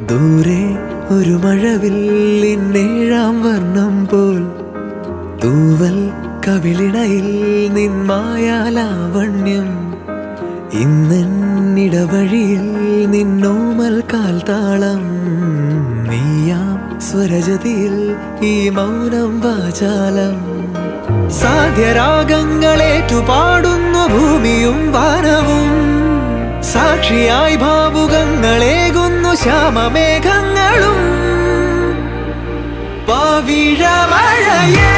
ദൂരെ ഒരു മഴവില്ലിന്നേഴാം വർണ്ണം പോൽ തൂവൽ കവിളിണയിൽ നിന്മായാലാവണ്യം ഇന്നിടവഴിയിൽ നിന്നോമൽ കാൽത്താളം നീയാം സ്വരജതിയിൽ ഈ മൗനം വാചാലം സാധ്യരാഗങ്ങളേറ്റുപാടുന്നു ഭൂമിയും വാനവും സാക്ഷിയായി ഭാവുകങ്ങളേകുന്നു ശ്യാമമേഘങ്ങളും പവിഴമഴയേ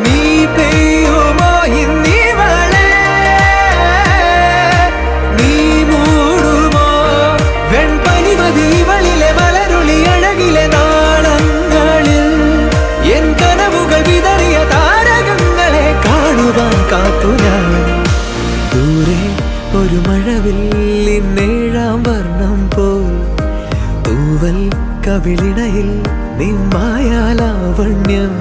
നീ പെയ്യുമോ ഇന്നിവളെ നീ മൂടുമോ വെൺപനിമതിവളിലെ മലരുളി അഴകിലെ നാളങ്ങളിൽ എൻ കനവുകൾ വിതറിയ താരകങ്ങളെ കാണുവാൻ കാത്തു ഞാൻ ദൂരെ ഒരു മഴവില്ലിന്നേഴാം വർണ്ണം പോൽ തൂവൽ കവിളിണയിൽ നിന്മായാലാവണ്യം